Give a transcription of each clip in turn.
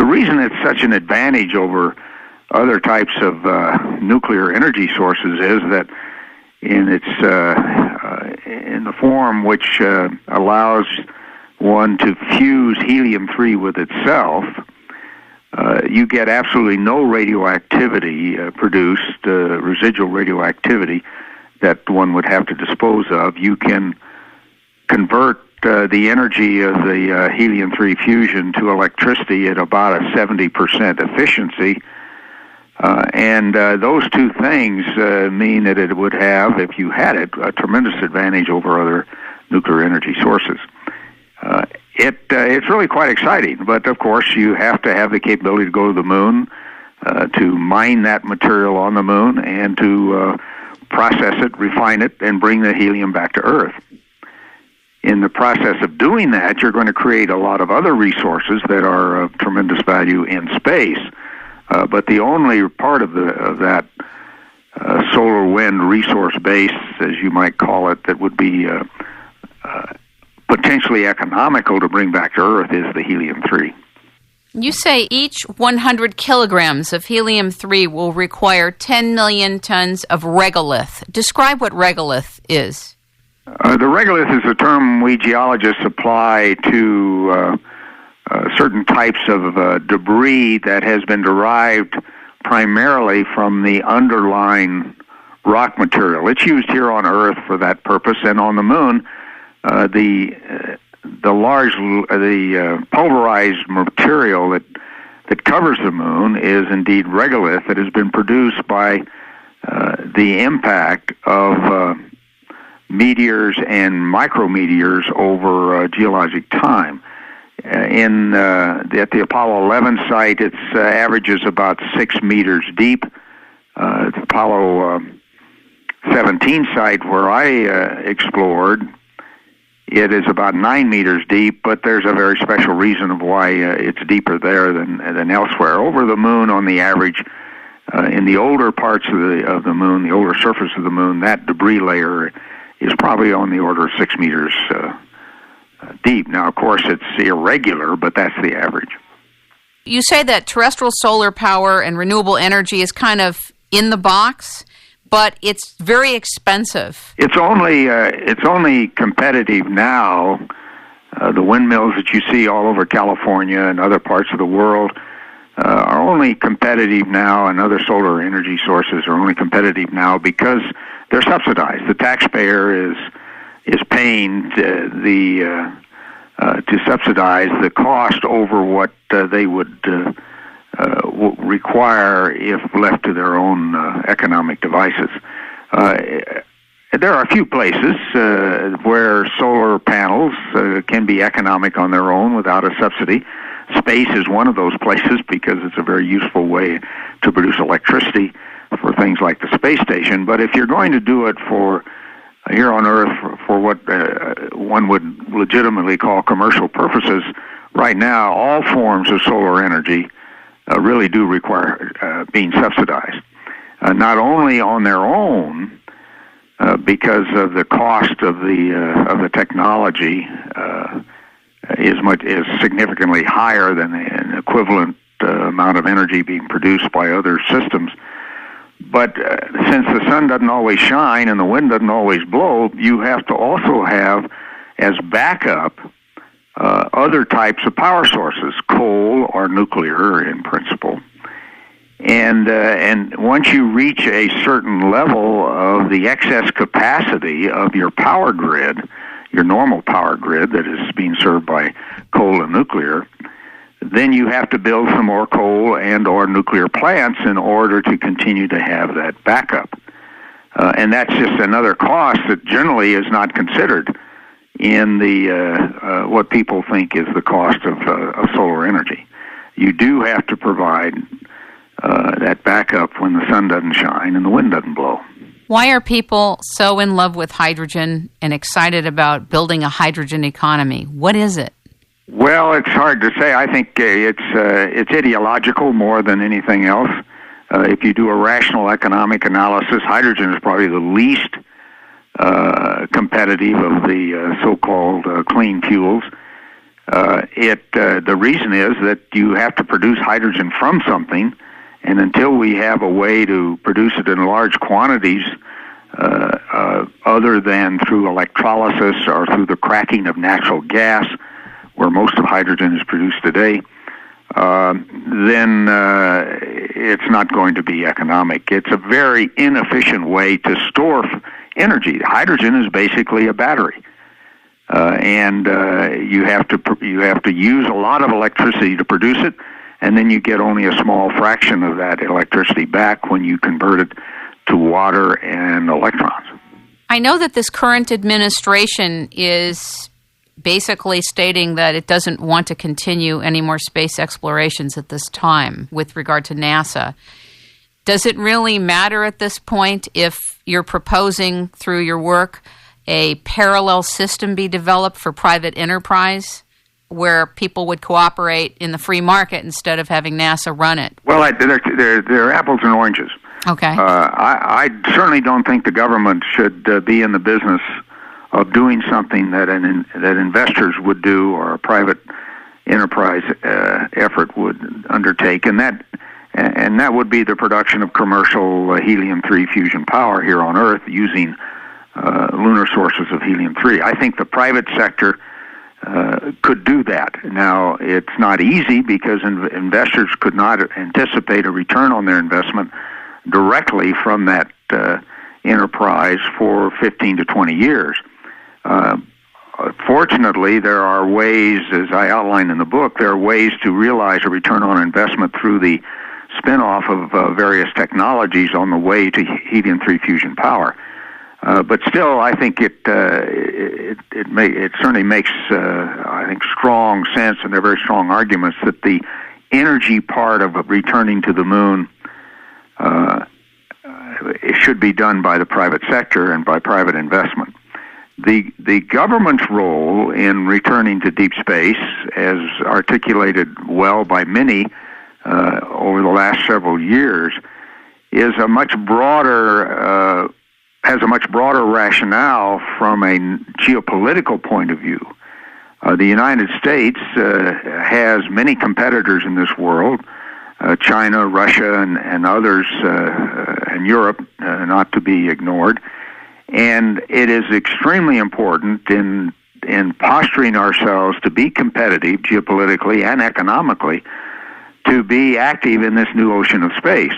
The reason it's such an advantage over other types of nuclear energy sources is that in the form which allows one to fuse helium-3 with itself, you get absolutely no radioactivity produced, residual radioactivity that one would have to dispose of. You can convert the energy of the helium-3 fusion to electricity at about a 70% efficiency. And those two things mean that it would have, if you had it, a tremendous advantage over other nuclear energy sources. It's really quite exciting, but of course you have to have the capability to go to the moon, to mine that material on the moon, and to process it, refine it, and bring the helium back to Earth. In the process of doing that, you're going to create a lot of other resources that are of tremendous value in space. But the only part of that solar wind resource base, as you might call it, that would be potentially economical to bring back to Earth is the helium-3. You say each 100 kilograms of helium-3 will require 10 million tons of regolith. Describe what regolith is. The regolith is a term we geologists apply to certain types of debris that has been derived primarily from the underlying rock material. It's used here on Earth for that purpose, and on the Moon, the pulverized material that covers the Moon is indeed regolith that has been produced by the impact of meteors and micrometeors over geologic time. At the Apollo 11 site, it averages about 6 meters deep. The Apollo 17 site, where I explored, it is about 9 meters deep, but there's a very special reason of why it's deeper there than elsewhere. Over the Moon, on the average, in the older parts of the Moon, the older surface of the Moon, that debris layer is probably on the order of 6 meters deep. Now, of course, it's irregular, but that's the average. You say that terrestrial solar power and renewable energy is kind of in the box, but it's very expensive. It's only competitive now. The windmills that you see all over California and other parts of the world are only competitive now, and other solar energy sources are only competitive now because they're subsidized. The taxpayer is paying to subsidize the cost over what they would require if left to their own economic devices. There are a few places where solar panels can be economic on their own without a subsidy. Space is one of those places because it's a very useful way to produce electricity for things like the space station. But if you're going to do it for here on Earth for what one would legitimately call commercial purposes, right now all forms of solar energy really do require being subsidized. Not only on their own, because of the cost of the technology is significantly higher than an equivalent amount of energy being produced by other systems. But since the sun doesn't always shine and the wind doesn't always blow, you have to also have as backup other types of power sources, coal or nuclear in principle. And once you reach a certain level of the excess capacity of your power grid, your normal power grid that is being served by coal and nuclear, then you have to build some more coal and or nuclear plants in order to continue to have that backup. And that's just another cost that generally is not considered in the what people think is the cost of solar energy. You do have to provide that backup when the sun doesn't shine and the wind doesn't blow. Why are people so in love with hydrogen and excited about building a hydrogen economy? What is it? Well, it's hard to say. I think it's ideological more than anything else. If you do a rational economic analysis, hydrogen is probably the least competitive of the so-called clean fuels. The reason is that you have to produce hydrogen from something, and until we have a way to produce it in large quantities, other than through electrolysis or through the cracking of natural gas, where most of hydrogen is produced today, then it's not going to be economic. It's a very inefficient way to store energy. Hydrogen is basically a battery, and you have to use a lot of electricity to produce it, and then you get only a small fraction of that electricity back when you convert it to water and electrons. I know that this current administration is basically stating that it doesn't want to continue any more space explorations at this time with regard to NASA. Does it really matter at this point if you're proposing through your work a parallel system be developed for private enterprise where people would cooperate in the free market instead of having NASA run it? Well, they're apples and oranges. Okay. I certainly don't think the government should be in the business of doing something that that investors would do or a private enterprise effort would undertake, and that would be the production of commercial helium-3 fusion power here on Earth using lunar sources of helium-3. I think the private sector could do that. Now, it's not easy because investors could not anticipate a return on their investment directly from that enterprise for 15 to 20 years. Fortunately, there are ways, as I outline in the book, there are ways to realize a return on investment through the spin-off of various technologies on the way to helium-3 fusion power. But still, I think it certainly makes, I think, strong sense, and there are very strong arguments that the energy part of returning to the moon it should be done by the private sector and by private investment. The government's role in returning to deep space, as articulated well by many over the last several years, is a much broader has a much broader rationale from a geopolitical point of view. The United States has many competitors in this world. China, Russia, and others, and Europe, not to be ignored. And it is extremely important in posturing ourselves to be competitive geopolitically and economically, to be active in this new ocean of space.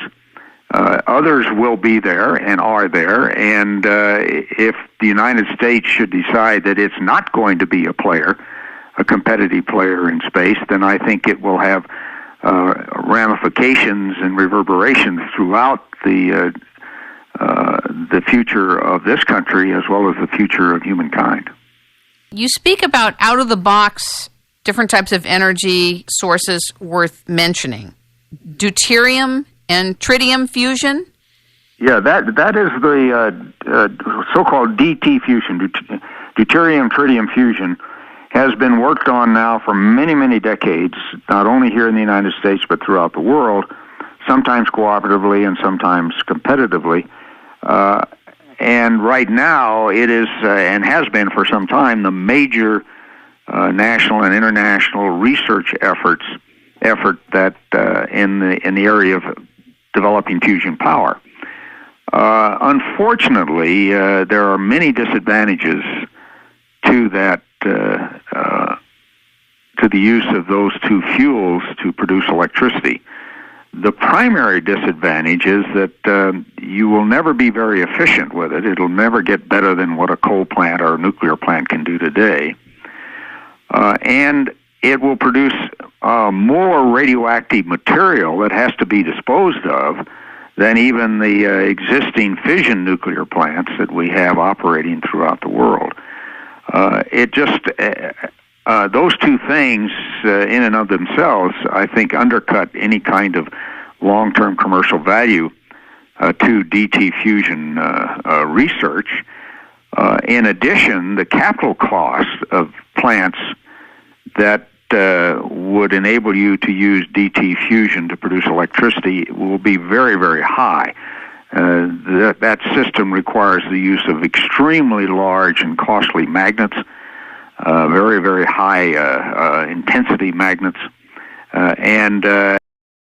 Others will be there and are there, and if the United States should decide that it's not going to be a competitive player in space, then I think it will have ramifications and reverberations throughout the future of this country as well as the future of humankind. You speak about out-of-the-box different types of energy sources worth mentioning. Deuterium and tritium fusion? Yeah, that is the so-called DT fusion, deuterium tritium fusion, has been worked on now for many, many decades, not only here in the United States but throughout the world, sometimes cooperatively and sometimes competitively. And right now it is, and has been for some time, the major national and international research effort that in the area of developing fusion power. Unfortunately, there are many disadvantages to that, to the use of those two fuels to produce electricity. The primary disadvantage is that you will never be very efficient with it. It'll never get better than what a coal plant or a nuclear plant can do today. And it will produce more radioactive material that has to be disposed of than even the existing fission nuclear plants that we have operating throughout the world. Those two things in and of themselves, I think, undercut any kind of long-term commercial value to DT fusion research. In addition, the capital cost of plants that would enable you to use DT fusion to produce electricity will be very, very high. That system requires the use of extremely large and costly magnets very, very high intensity magnets, and